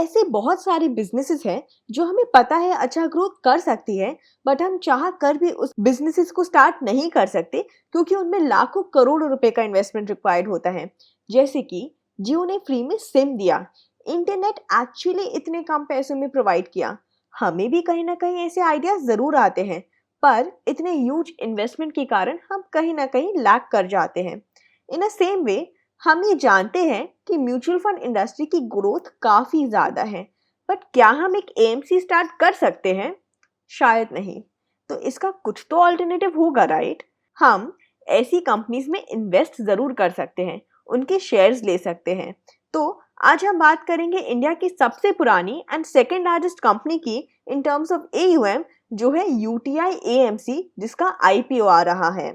ऐसे बहुत सारे बिजनेसेस हैं जो हमें पता है अच्छा ग्रोथ कर सकती है, बट हम चाह कर भी उस बिजनेसेस को स्टार्ट नहीं कर सकते क्योंकि उनमें लाखों करोड़ों रुपए का इन्वेस्टमेंट रिक्वायर्ड होता है। जैसे कि जियो ने फ्री में सिम दिया, इंटरनेट एक्चुअली इतने कम पैसों में प्रोवाइड किया। हमें भी कहीं ना कहीं ऐसे आइडियाज जरूर आते हैं, पर इतने ह्यूज इन्वेस्टमेंट के कारण हम कहीं ना कहीं लैक कर जाते हैं। इन अ सेम वे हम ये जानते हैं कि म्यूचुअल फंड इंडस्ट्री की ग्रोथ काफी ज्यादा है, बट क्या हम एक एएमसी स्टार्ट कर सकते हैं? शायद नहीं। तो इसका कुछ तो ऑल्टरनेटिव होगा, राइट? हम ऐसी कंपनीज में इन्वेस्ट जरूर कर सकते हैं, उनके शेयर्स ले सकते हैं। तो आज हम बात करेंगे इंडिया की सबसे पुरानी एंड सेकेंड लार्जेस्ट कंपनी की इन टर्म्स ऑफ एयूएम, जो है यूटीआई एएमसी, जिसका आईपीओ आ रहा है।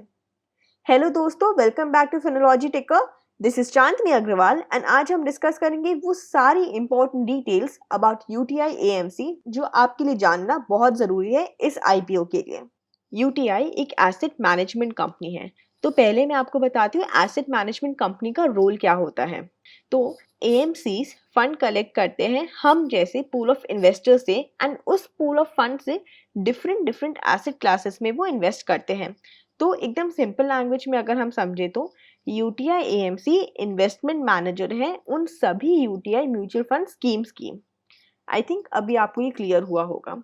हेलो दोस्तों, welcome back to Finology Ticker. This is Chandni Agarwal and आज हम डिस्कस करेंगे वो सारी important details about UTI AMC जो आपके लिए जानना बहुत ज़रूरी है इस आईपीओ के लिए। यूटीआई एक एसेट मैनेजमेंट कंपनी है। तो पहले मैं आपको बताती हूँ एसेट मैनेजमेंट कंपनी का रोल क्या होता है। तो एएमसीज फंड कलेक्ट करते हैं हम जैसे पूल ऑफ इन्वेस्टर्स से, एंड उस पूल ऑफ फंड से डिफरेंट डिफरेंट एसेट क्लासेस में वो इन्वेस्ट करते हैं। तो एकदम सिंपल लैंग्वेज में अगर हम समझे तो यूटीआई एएमसी इन्वेस्टमेंट मैनेजर है उन सभी यूटीआई म्यूचुअल फंड स्कीम्स की। आई थिंक अभी आपको ये क्लियर हुआ होगा।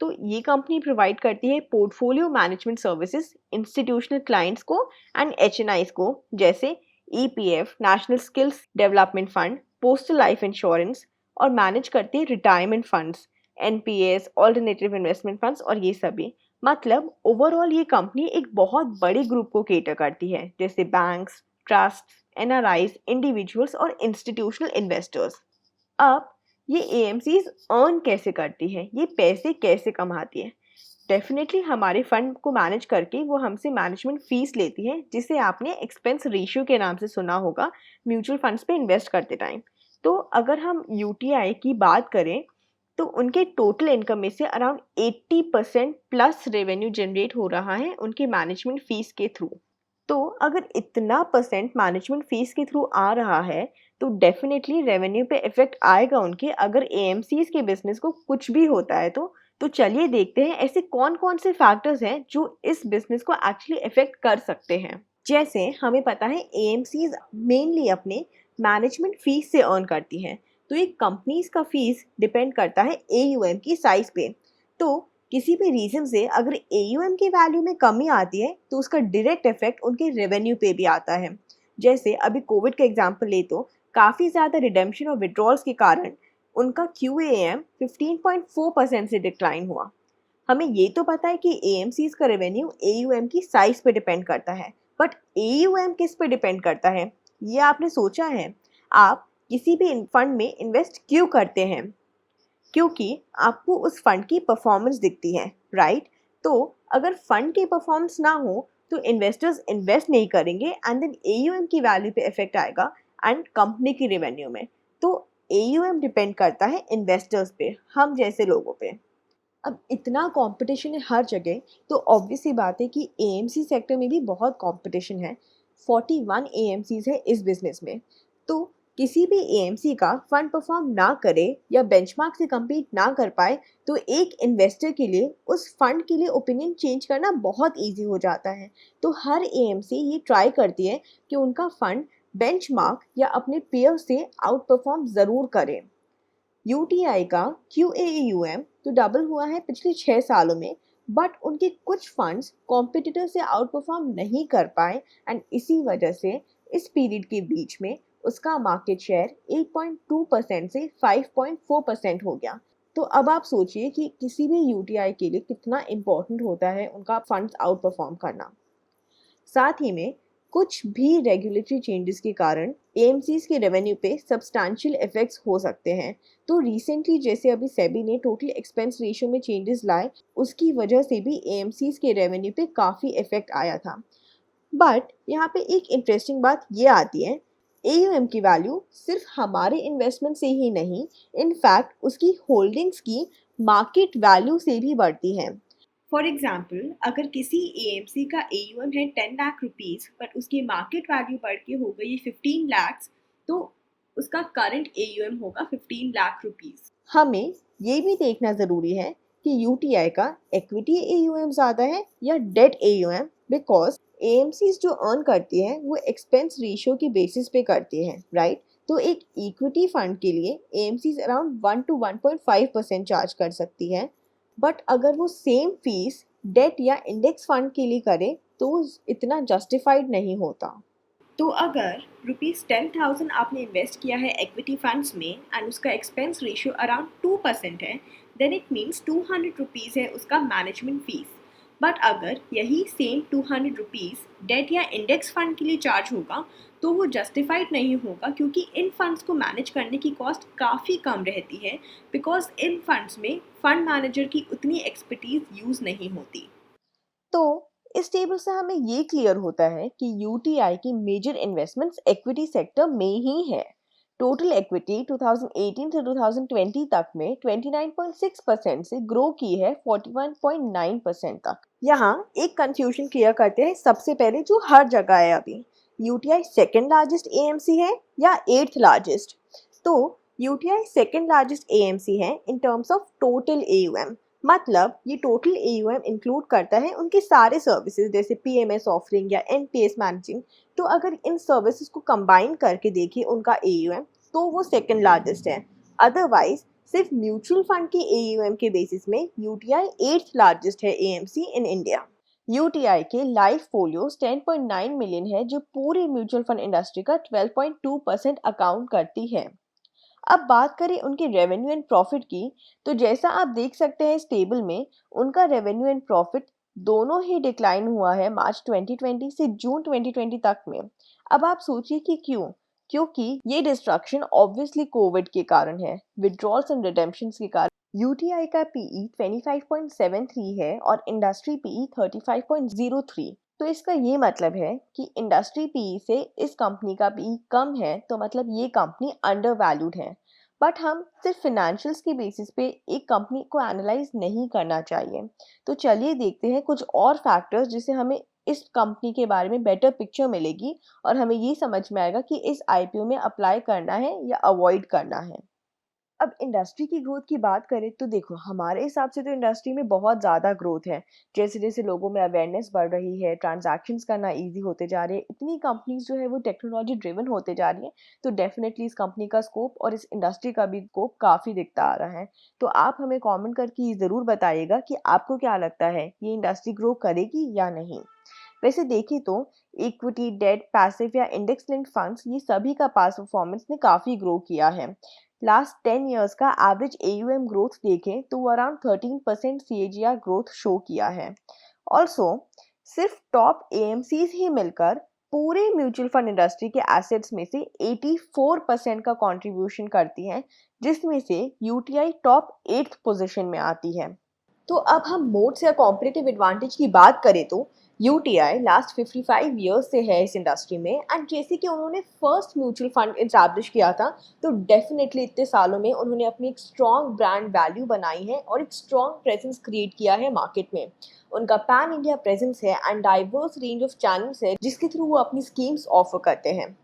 तो ये कंपनी प्रोवाइड करती है portfolio management services institutional clients को एंड एचएनआईज को, जैसे EPF, national skills development fund, postal life insurance, और मैनेज करती है retirement funds, NPS, alternative investment funds और ये सभी। मतलब ओवरऑल ये कंपनी एक बहुत बड़े ग्रुप को केटर करती है, जैसे बैंक्स, ट्रस्ट, एनआरआईज, इंडिविजुअल्स और इंस्टीट्यूशनल इन्वेस्टर्स। अब ये एएमसीज अर्न कैसे करती है, ये पैसे कैसे कमाती है? डेफिनेटली हमारे फंड को मैनेज करके वो हमसे मैनेजमेंट फीस लेती है, जिसे आपने एक्सपेंस रेशियो के नाम से सुना होगा म्यूचुअल फंड्स पे इन्वेस्ट करते टाइम। तो अगर हम यूटीआई की बात करें तो उनके टोटल इनकम में से अराउंड 80% प्लस रेवेन्यू जनरेट हो रहा है उनके मैनेजमेंट फीस के थ्रू। तो अगर इतना परसेंट मैनेजमेंट फीस के थ्रू आ रहा है तो डेफिनेटली रेवेन्यू पे इफेक्ट आएगा उनके, अगर एएमसीज के बिजनेस को कुछ भी होता है तो चलिए देखते हैं ऐसे कौन कौन से फैक्टर्स हैं जो इस बिजनेस को एक्चुअली इफेक्ट कर सकते हैं। जैसे हमें पता है एएमसीज मेनली अपने मैनेजमेंट फीस से अर्न करती हैं। तो ये कंपनीज का फीस डिपेंड करता है एयूएम की साइज पे। तो किसी भी रीजन से अगर एयूएम की वैल्यू में कमी आती है तो उसका डायरेक्ट इफेक्ट उनके रेवेन्यू पे भी आता है। जैसे अभी कोविड का एग्जांपल ले तो काफ़ी ज़्यादा रिडेम्पशन और विड्रॉल्स के कारण उनका QAM 15.4% से डिक्लाइन हुआ। हमें ये तो पता है कि एएमसीज का रेवेन्यू एयूएम की साइज पे डिपेंड करता है, बट एयूएम किस पे डिपेंड करता है, ये आपने सोचा है? आप किसी भी फंड में इन्वेस्ट क्यों करते हैं? क्योंकि आपको उस फंड की परफॉर्मेंस दिखती है, राइट? तो अगर फंड की परफॉर्मेंस ना हो तो इन्वेस्टर्स इन्वेस्ट नहीं करेंगे एंड देन एयूएम की वैल्यू पे इफेक्ट आएगा एंड कंपनी की रेवेन्यू में। तो एयूएम डिपेंड करता है इन्वेस्टर्स पे, हम जैसे लोगों पे। अब इतना कंपटीशन है हर जगह, तो ऑब्वियस सी बात है कि एएमसी सेक्टर में भी बहुत कंपटीशन है। 41 एएमसीज है इस बिजनेस में। तो किसी भी एएमसी का फंड परफॉर्म ना करे या बेंचमार्क से compete ना कर पाए तो एक इन्वेस्टर के लिए उस फंड के लिए ओपिनियन चेंज करना बहुत इजी हो जाता है। तो हर एएमसी ये ट्राई करती है कि उनका फंड बेंचमार्क या अपने पेयर से आउट परफॉर्म ज़रूर करे। यूटीआई का QAUM तो डबल हुआ है पिछले 6 सालों में, बट उनके कुछ फंड्स कॉम्पिटिटर से आउट परफॉर्म नहीं कर पाए एंड इसी वजह से इस पीरियड के बीच में उसका मार्केट शेयर 8.2% से 5.4% हो गया। तो अब आप सोचिए कि किसी भी यूटीआई के लिए कितना इम्पोर्टेंट होता है उनका फंड्स आउट परफॉर्म करना। साथ ही में कुछ भी रेगुलेटरी चेंजेस के कारण एएमसीज के रेवेन्यू पे सब्सटैंशियल इफेक्ट्स हो सकते हैं। तो रिसेंटली जैसे अभी सेबी ने टोटल एक्सपेंस रेशियो में चेंजेस लाए, उसकी वजह से भी एएमसीज के रेवेन्यू पे काफ़ी इफेक्ट आया था। बट यहाँ पे एक इंटरेस्टिंग बात ये आती है, एयूएम की वैल्यू सिर्फ हमारे इन्वेस्टमेंट से ही नहीं, इनफैक्ट उसकी होल्डिंग्स की मार्केट वैल्यू से भी बढ़ती है। फॉर एग्जाम्पल अगर किसी एएमसी का एयूएम है 10 लाख रुपीज़, बट उसकी मार्केट वैल्यू बढ़ के हो गई 15 लाख, तो उसका करंट AUM होगा 15 लाख रुपीस। हमें ये भी देखना ज़रूरी है कि यूटीआई का इक्विटी AUM ज़्यादा है या डेट AUM, बिकॉज AMCs जो अर्न करती हैं वो एक्सपेंस रेशियो की बेसिस पे करती हैं, राइट? तो एक इक्विटी फंड के लिए AMCs अराउंड 1 to 1.5% चार्ज कर सकती है, बट अगर वो सेम फीस डेट या इंडेक्स फंड के लिए करे तो इतना जस्टिफाइड नहीं होता। तो अगर ₹10,000 आपने इन्वेस्ट किया है इक्विटी फंड्स में एंड उसका एक्सपेंस रेशियो अराउंड 2% है, देन इट मीन्स ₹200 है उसका मैनेजमेंट फीस। बट अगर यही सेम ₹200 डेट या इंडेक्स फंड के लिए चार्ज होगा तो वो जस्टिफाइड नहीं होगा, क्योंकि इन फंड्स को मैनेज करने की कॉस्ट काफ़ी कम रहती है, बिकॉज इन फंड्स में फंड मैनेजर की उतनी एक्सपर्टीज यूज़ नहीं होती। तो इस टेबल से हमें ये क्लियर होता है कि यूटीआई की मेजर इन्वेस्टमेंट्स इक्विटी सेक्टर में ही है। टोटल इक्विटी 2018 से 2020 तक में 29.6% से ग्रो की है 41.9% तक। यहाँ एक कंफ्यूजन क्लियर करते हैं सबसे पहले, जो हर जगह है अभी। यूटीआई सेकंड लार्जेस्ट एएमसी है या एट्थ लार्जेस्ट? तो यूटीआई सेकंड लार्जेस्ट एएमसी है in terms of total AUM. मतलब ये टोटल AUM इंक्लूड करता है उनके सारे सर्विसेज जैसे PMS ऑफरिंग या NPS मैनेजिंग। तो अगर इन सर्विसेज को कंबाइन करके देखिए उनका AUM, तो वो सेकंड लार्जेस्ट है। अदरवाइज सिर्फ म्यूचुअल फंड के AUM के बेसिस में यूटीआई एट्थ लार्जेस्ट है AMC इन इंडिया। यूटीआई के लाइफ फोलियोज 10.9 मिलियन है, जो पूरी म्यूचुअल फंड इंडस्ट्री का 12.2% अकाउंट करती है। अब बात करें उनके रेवेन्यू एंड प्रॉफिट की, तो जैसा आप देख सकते हैं इस टेबल में, उनका रेवेन्यू एंड प्रॉफिट दोनों ही डिक्लाइन हुआ है मार्च 2020 से जून 2020 तक में। अब आप सोचिए कि क्यों? क्योंकि ये डिस्ट्रक्शन ऑब्वियसली कोविड के कारण है, विड्रॉल्स एंड रिडेम्पशंस के कारण। यूटीआई का पीई 25.73 है और इंडस्ट्री पीई 35.03। तो इसका ये मतलब है कि इंडस्ट्री पीई से इस कंपनी का पीई कम है, तो मतलब ये कंपनी अंडर वैल्यूड है। बट हम सिर्फ फिनेंशियल्स के बेसिस पे एक कंपनी को एनालाइज नहीं करना चाहिए। तो चलिए देखते हैं कुछ और फैक्टर्स जिससे हमें इस कंपनी के बारे में बेटर पिक्चर मिलेगी और हमें ये समझ में आएगा कि इस आईपीओ में अप्लाई करना है या अवॉइड करना है। अब इंडस्ट्री की ग्रोथ की बात करें तो देखो, हमारे हिसाब से तो इंडस्ट्री में बहुत ज़्यादा ग्रोथ है। जैसे-जैसे लोगों में अवेयरनेस बढ़ रही है, ट्रांज़ैक्शंस करना ईज़ी होते जा रहे हैं, इतनी कंपनीज़ जो है वो टेक्नोलॉजी ड्रिवन होते जा रही हैं, तो डेफ़िनेटली इस कंपनी का स्कोप और इस इंडस्ट्री का भी स्कोप काफ़ी दिखता आ रहा है। तो आप हमें कमेंट करके ये ज़रूर बताइएगा कि आपको क्या लगता है, ये इंडस्ट्री ग्रो करेगी या नहीं? वैसे देखें तो इक्विटी, डेट, पैसिव या इंडेक्स लिंक्ड फंड्स, ये सभी का पास्ट परफॉर्मेंस ने काफ़ी ग्रो किया है। लास्ट 10 इयर्स का एवरेज AUM ग्रोथ देखें तो वो अराउंड 13% CAGR ग्रोथ शो किया है। ऑल्सो सिर्फ टॉप AMCs ही मिलकर पूरे म्यूचुअल फंड इंडस्ट्री के एसेट्स में से 84% का कंट्रीब्यूशन करती हैं, जिसमें से यूटीआई टॉप 8th पोजीशन में आती है। तो अब हम मोड्स या कॉम्पिटिटिव एडवांटेज की बात करें तो यूटीआई लास्ट 55 ईयर्स से है इस इंडस्ट्री में, एंड जैसे कि उन्होंने फर्स्ट म्यूचुअल फंड इस्टेब्लिश किया था, तो डेफिनेटली इतने सालों में उन्होंने अपनी एक स्ट्रॉन्ग ब्रांड वैल्यू बनाई है और एक स्ट्रॉन्ग प्रेजेंस क्रिएट किया है मार्केट में। उनका पैन इंडिया प्रेजेंस है and diverse range of channels है जिसके थ्रू वो अपनी स्कीम्स ऑफर करते हैं।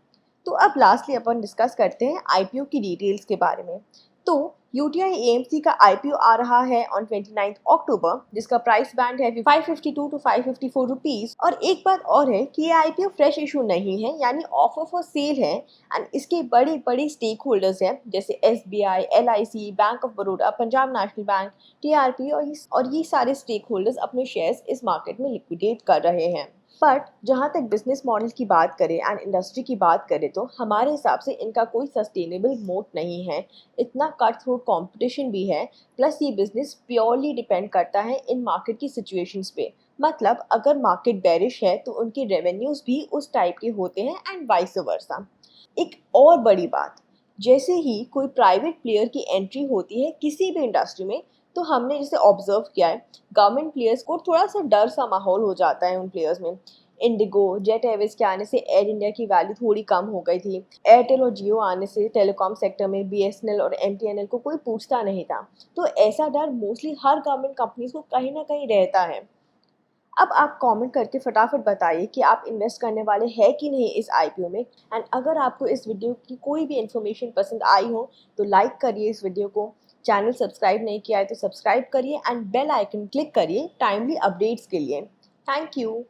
तो अब लास्टली अपन डिस्कस करते हैं आईपीओ की डिटेल्स के बारे में। तो यूटीआई एएमसी का आईपीओ आ रहा है ऑन 29 अक्टूबर, जिसका प्राइस बैंड है 552 टू 554 रुपीज। और एक बात और है कि ये आईपीओ फ्रेश इशू नहीं है, यानी ऑफर फॉर सेल है, एंड इसके बड़े बड़े स्टेक होल्डर्स हैं जैसे SBI, LIC, bank of Baroda, Punjab national bank, TRP, और ये सारे स्टेक होल्डर्स अपने शेयर्स इस मार्केट में लिक्विडेट कर रहे हैं। बट जहाँ तक बिजनेस मॉडल की बात करें एंड इंडस्ट्री की बात करें, तो हमारे हिसाब से इनका कोई सस्टेनेबल मोड नहीं है। इतना कट थ्रू कंपटीशन भी है, प्लस ये बिजनेस प्योरली डिपेंड करता है इन मार्केट की सिचुएशंस पे। मतलब अगर मार्केट बेरिश है तो उनके रेवेन्यूज भी उस टाइप के होते हैं एंड वाइस वर्सा। एक और बड़ी बात, जैसे ही कोई प्राइवेट प्लेयर की एंट्री होती है किसी भी इंडस्ट्री में, तो हमने जैसे ऑब्जर्व किया है, गवर्नमेंट प्लेयर्स को थोड़ा सा डर सा माहौल हो जाता है उन प्लेयर्स में। इंडिगो, जेट एयरवेज के आने से एयर इंडिया की वैल्यू थोड़ी कम हो गई थी। एयरटेल और जियो आने से टेलीकॉम सेक्टर में बीएसएनएल और एमटीएनएल को कोई पूछता नहीं था। तो ऐसा डर मोस्टली हर गवर्नमेंट कंपनीज को कहीं ना कहीं रहता है। अब आप कमेंट करके फटाफट बताइए कि आप इन्वेस्ट करने वाले हैं कि नहीं इस आईपीओ में। एंड अगर आपको इस वीडियो की कोई भी इन्फॉर्मेशन पसंद आई हो तो लाइक करिए इस वीडियो को। चैनल सब्सक्राइब नहीं किया है तो सब्सक्राइब करिए एंड बेल आइकन क्लिक करिए टाइमली अपडेट्स के लिए। Thank you.